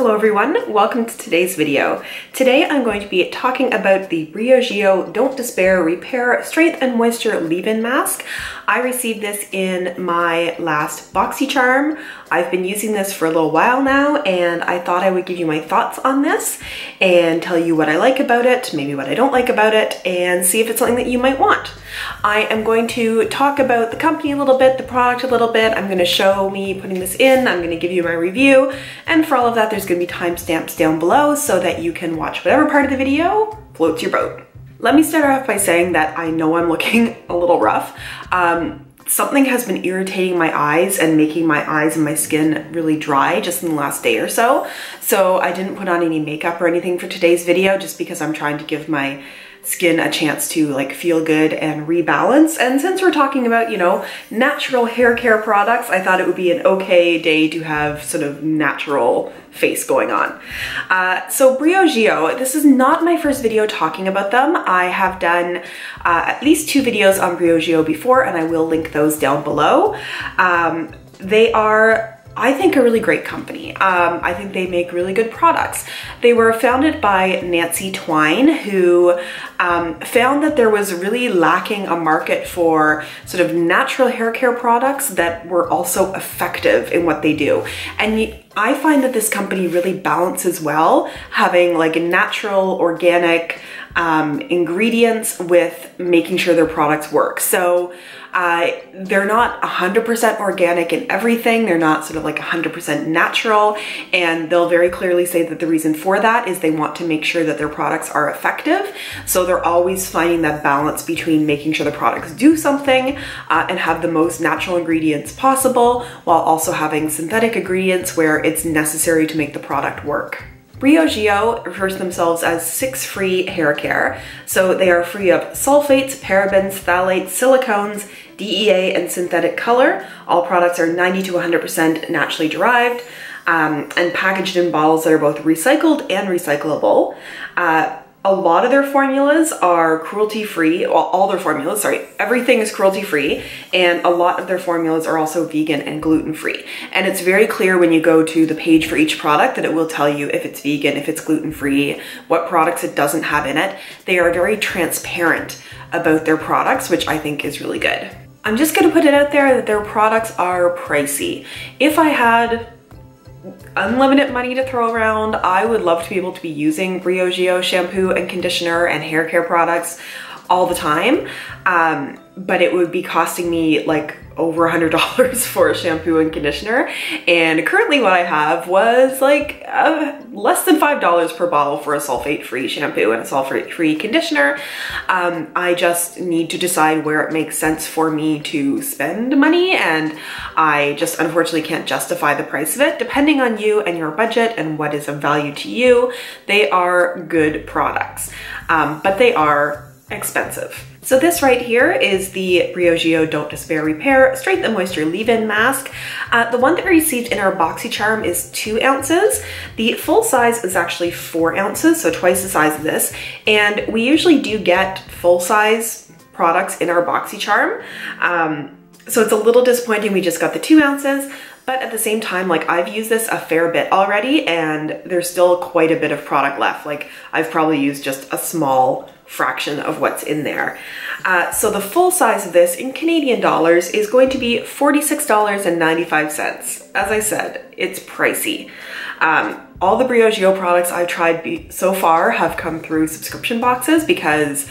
Hello everyone, welcome to today's video. Today I'm going to be talking about the Briogeo Don't Despair Repair Strength and Moisture Leave-In Mask. I received this in my last Boxycharm. I've been using this for a little while now and I thought I would give you my thoughts on this and tell you what I like about it, maybe what I don't like about it, and see if it's something that you might want. I am going to talk about the company a little bit, the product a little bit. I'm going to show me putting this in, I'm going to give you my review, and for all of that there's going to be timestamps down below so that you can watch whatever part of the video floats your boat. Let me start off by saying that I know I'm looking a little rough. Something has been irritating my eyes and making my eyes and my skin really dry just in the last day or so. So I didn't put on any makeup or anything for today's video just because I'm trying to give my skin a chance to like feel good and rebalance. And since we're talking about, you know, natural hair care products, I thought it would be an okay day to have sort of natural face going on. So Briogeo, this is not my first video talking about them. I have done at least 2 videos on Briogeo before, and I will link those down below. They are, I think, a really great company. I think they make really good products. They were founded by Nancy Twine, who found that there was really lacking a market for sort of natural hair care products that were also effective in what they do. And I find that this company really balances well, having like natural, organic ingredients with making sure their products work. So they're not 100% organic in everything. They're not sort of like 100% natural. And they'll very clearly say that the reason for that is they want to make sure that their products are effective. So they're always finding that balance between making sure the products do something and have the most natural ingredients possible, while also having synthetic ingredients where it's necessary to make the product work. Briogeo refers to themselves as 6-free hair care. So they are free of sulfates, parabens, phthalates, silicones, DEA, and synthetic color. All products are 90 to 100% naturally derived and packaged in bottles that are both recycled and recyclable. A lot of their formulas are cruelty-free. Well, all their formulas, sorry, everything is cruelty-free, and a lot of their formulas are also vegan and gluten-free. And it's very clear when you go to the page for each product that it will tell you if it's vegan, if it's gluten-free, what products it doesn't have in it. They are very transparent about their products, which I think is really good. I'm just gonna put it out there that their products are pricey. If I had unlimited money to throw around, I would love to be able to be using Briogeo shampoo and conditioner and hair care products all the time, but it would be costing me like over $100 for a shampoo and conditioner, and currently what I have was like less than $5 per bottle for a sulfate-free shampoo and a sulfate-free conditioner. I just need to decide where it makes sense for me to spend money, and I just unfortunately can't justify the price of it. Depending on you and your budget and what is of value to you, they are good products, but they are expensive. So this right here is the Briogeo Don't Despair Repair Strength and Moisture Leave-In Mask. The one that we received in our Boxycharm is 2 ounces. The full size is actually 4 ounces, so twice the size of this. And we usually do get full size products in our Boxycharm. So it's a little disappointing we just got the 2 ounces. But at the same time, like, I've used this a fair bit already and there's still quite a bit of product left. Like, I've probably used just a small fraction of what's in there. So the full size of this in Canadian dollars is going to be $46.95. As I said, it's pricey. All the Briogeo products I've tried so far have come through subscription boxes because,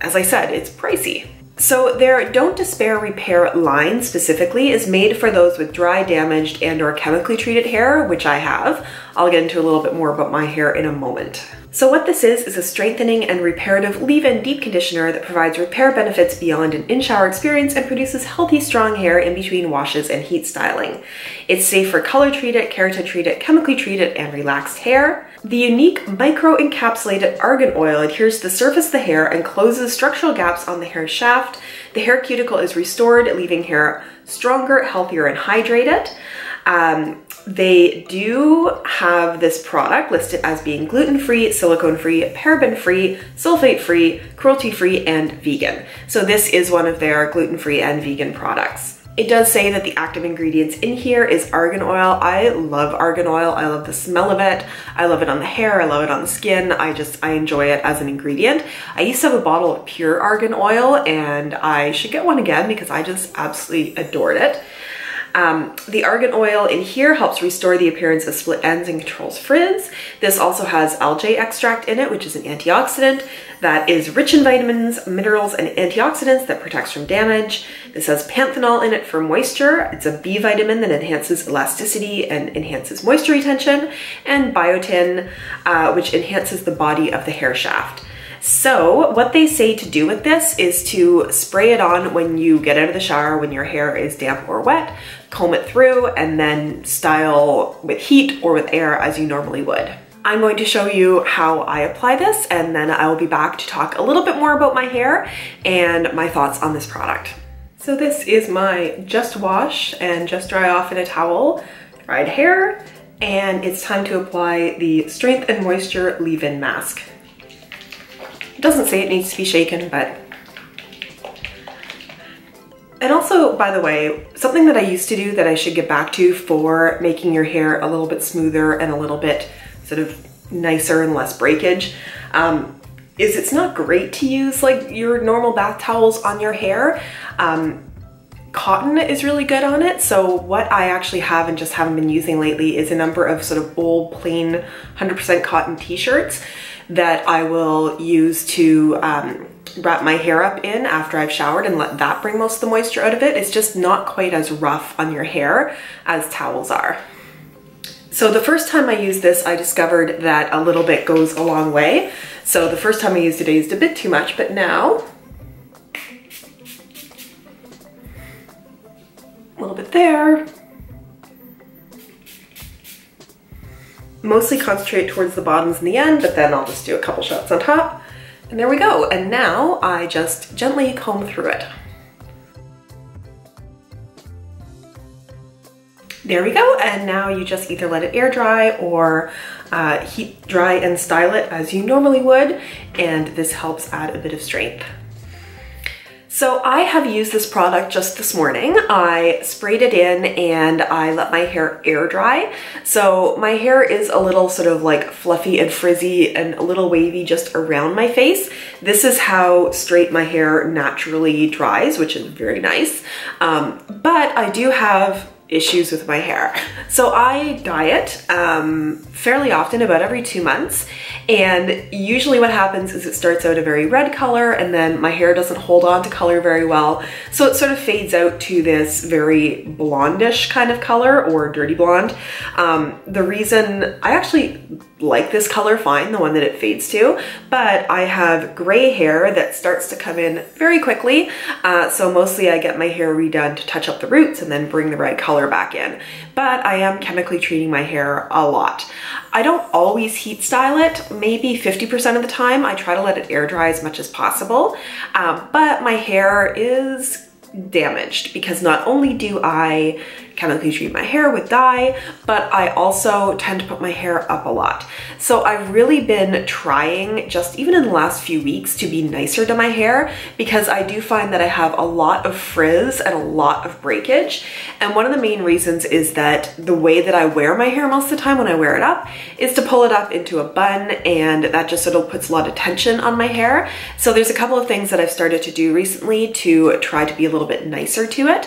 as I said, it's pricey. So their Don't Despair Repair line specifically is made for those with dry, damaged, and or chemically treated hair, which I have. I'll get into a little bit more about my hair in a moment. So what this is a strengthening and reparative leave-in deep conditioner that provides repair benefits beyond an in-shower experience and produces healthy, strong hair in between washes and heat styling. It's safe for color-treated, keratin-treated, chemically treated, and relaxed hair. The unique micro-encapsulated argan oil adheres to the surface of the hair and closes structural gaps on the hair shaft. The hair cuticle is restored, leaving hair stronger, healthier, and hydrated. They do have this product listed as being gluten-free, silicone-free, paraben-free, sulfate-free, cruelty-free, and vegan. So this is one of their gluten-free and vegan products. It does say that the active ingredients in here is argan oil. I love argan oil. I love the smell of it. I love it on the hair. I love it on the skin. I enjoy it as an ingredient. I used to have a bottle of pure argan oil and I should get one again because I just absolutely adored it. The argan oil in here helps restore the appearance of split ends and controls frizz. This also has algae extract in it, which is an antioxidant that is rich in vitamins, minerals, and antioxidants that protects from damage. This has panthenol in it for moisture. It's a B vitamin that enhances elasticity and enhances moisture retention, and biotin, which enhances the body of the hair shaft. So what they say to do with this is to spray it on when you get out of the shower, when your hair is damp or wet, comb it through, and then style with heat or with air as you normally would. I'm going to show you how I apply this, and then I will be back to talk a little bit more about my hair and my thoughts on this product. So this is my just wash and just dry off in a towel dried hair, and it's time to apply the Strength and Moisture Leave-In Mask. It doesn't say it needs to be shaken, but... And also, by the way, something that I used to do that I should get back to for making your hair a little bit smoother and a little bit sort of nicer and less breakage, is it's not great to use like your normal bath towels on your hair. Cotton is really good on it. So what I actually have and just haven't been using lately is a number of sort of old plain 100% cotton t-shirts that I will use to wrap my hair up in after I've showered and let that bring most of the moisture out of it. It's just not quite as rough on your hair as towels are. So the first time I used this, I discovered that a little bit goes a long way. So the first time I used it, I used a bit too much, but now, a little bit there. Mostly concentrate towards the bottoms and the end, but then I'll just do a couple shots on top. And there we go. And now I just gently comb through it. There we go. And now you just either let it air dry or heat dry and style it as you normally would. And this helps add a bit of strength. So I have used this product just this morning. I sprayed it in and I let my hair air dry. So my hair is a little sort of like fluffy and frizzy and a little wavy just around my face. This is how straight my hair naturally dries, which is very nice. But I do have issues with my hair. So I dye it fairly often, about every 2 months. And usually what happens is it starts out a very red color and then my hair doesn't hold on to color very well. So it sort of fades out to this very blondish kind of color, or dirty blonde. The reason I actually like this color fine, the one that it fades to, but I have gray hair that starts to come in very quickly. So mostly I get my hair redone to touch up the roots and then bring the red color back in. But I am chemically treating my hair a lot. I don't always heat style it. Maybe 50% of the time I try to let it air dry as much as possible. But my hair is damaged because not only do I chemically treat my hair with dye, but I also tend to put my hair up a lot. So I've really been trying, just even in the last few weeks, to be nicer to my hair, because I do find that I have a lot of frizz and a lot of breakage. And one of the main reasons is that the way that I wear my hair most of the time when I wear it up is to pull it up into a bun, and that just sort of puts a lot of tension on my hair. So there's a couple of things that I've started to do recently to try to be a little bit nicer to it.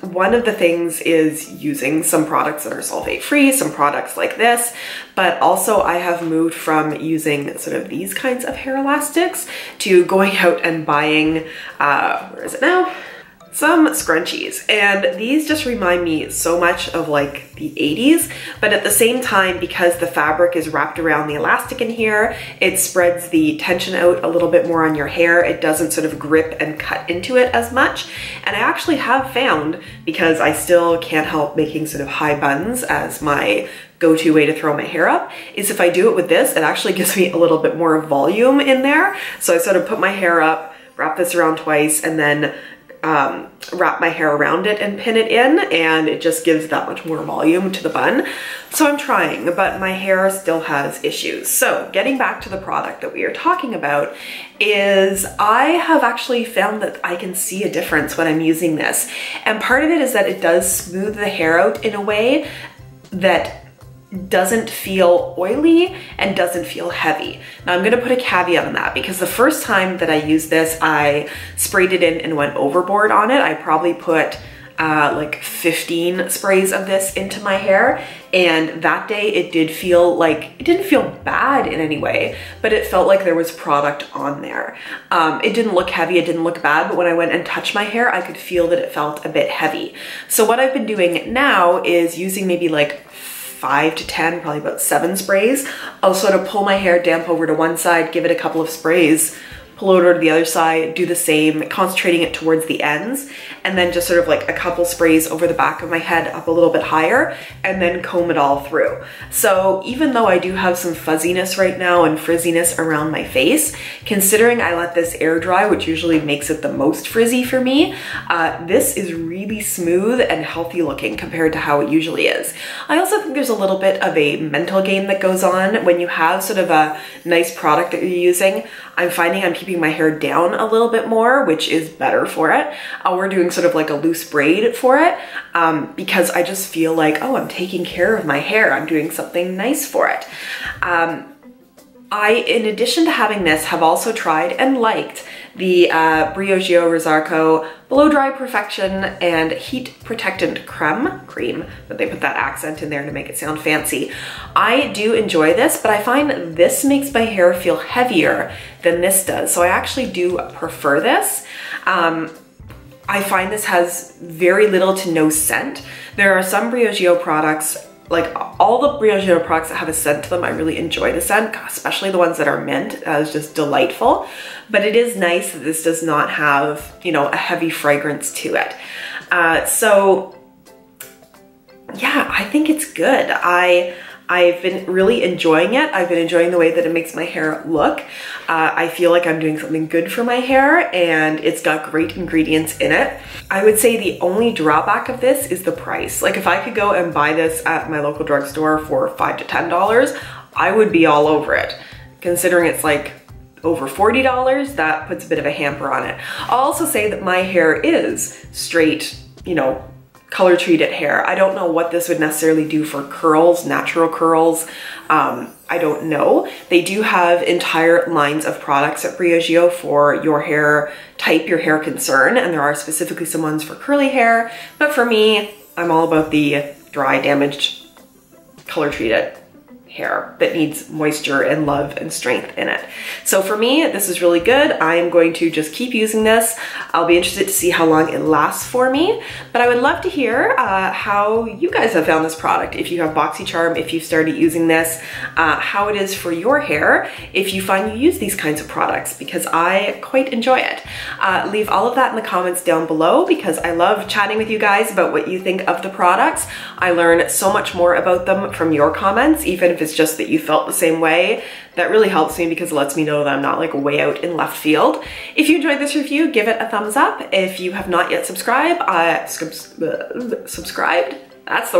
One of the things is using some products that are sulfate free, some products like this, but also I have moved from using sort of these kinds of hair elastics to going out and buying, where is it now? Some scrunchies. And these just remind me so much of like the 80s, but at the same time, because the fabric is wrapped around the elastic in here, it spreads the tension out a little bit more on your hair. It doesn't sort of grip and cut into it as much. And I actually have found, because I still can't help making sort of high buns as my go-to way to throw my hair up, is if I do it with this, it actually gives me a little bit more volume in there. So I sort of put my hair up, wrap this around twice, and then wrap my hair around it and pin it in, and it just gives that much more volume to the bun. So I'm trying, but my hair still has issues. So getting back to the product that we are talking about is I have actually found that I can see a difference when I'm using this. And part of it is that it does smooth the hair out in a way that doesn't feel oily and doesn't feel heavy. Now I'm gonna put a caveat on that because the first time that I used this, I sprayed it in and went overboard on it. I probably put like 15 sprays of this into my hair, and that day it did feel like, it didn't feel bad in any way, but it felt like there was product on there. It didn't look heavy, it didn't look bad, but when I went and touched my hair, I could feel that it felt a bit heavy. So what I've been doing now is using maybe like 5 to 10, probably about 7 sprays. I'll sort of pull my hair damp over to one side, give it a couple of sprays, pull it over to the other side, do the same, concentrating it towards the ends, and then just sort of like a couple sprays over the back of my head up a little bit higher, and then comb it all through. So even though I do have some fuzziness right now and frizziness around my face, considering I let this air dry, which usually makes it the most frizzy for me, this is really smooth and healthy looking compared to how it usually is. I also think there's a little bit of a mental game that goes on when you have sort of a nice product that you're using. I'm finding I'm keeping my hair down a little bit more, which is better for it. We're doing sort of like a loose braid for it because I just feel like, oh, I'm taking care of my hair. I'm doing something nice for it. In addition to having this, have also tried and liked the Briogeo Rosarco Blow Dry Perfection and Heat Protectant Cream, but they put that accent in there to make it sound fancy. I do enjoy this, but I find this makes my hair feel heavier than this does. So I actually do prefer this. I find this has very little to no scent. There are some Briogeo products, like all the Briogeo products that have a scent to them, I really enjoy the scent, especially the ones that are mint. It's just delightful. But it is nice that this does not have, you know, a heavy fragrance to it. So yeah, I think it's good. I've been really enjoying it. I've been enjoying the way that it makes my hair look. I feel like I'm doing something good for my hair, and it's got great ingredients in it. I would say the only drawback of this is the price. Like if I could go and buy this at my local drugstore for $5 to $10, I would be all over it. Considering it's like over $40, that puts a bit of a hamper on it. I'll also say that my hair is straight, you know, color treated hair. I don't know what this would necessarily do for curls, natural curls. I don't know. They do have entire lines of products at Briogeo for your hair type, your hair concern, and there are specifically some ones for curly hair. But for me, I'm all about the dry, damaged, color treated hair that needs moisture and love and strength in it. So for me, this is really good. I am going to just keep using this. I'll be interested to see how long it lasts for me, but I would love to hear how you guys have found this product. If you have Boxycharm, if you've started using this, how it is for your hair, if you find you use these kinds of products, because I quite enjoy it. Leave all of that in the comments down below because I love chatting with you guys about what you think of the products. I learn so much more about them from your comments, even if it's just that you felt the same way. That really helps me because it lets me know that I'm not like way out in left field. If you enjoyed this review, give it a thumbs up. If you have not yet subscribed, that's the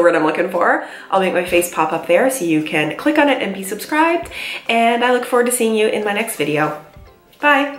word I'm looking for. I'll make my face pop up there so you can click on it and be subscribed. And I look forward to seeing you in my next video. Bye.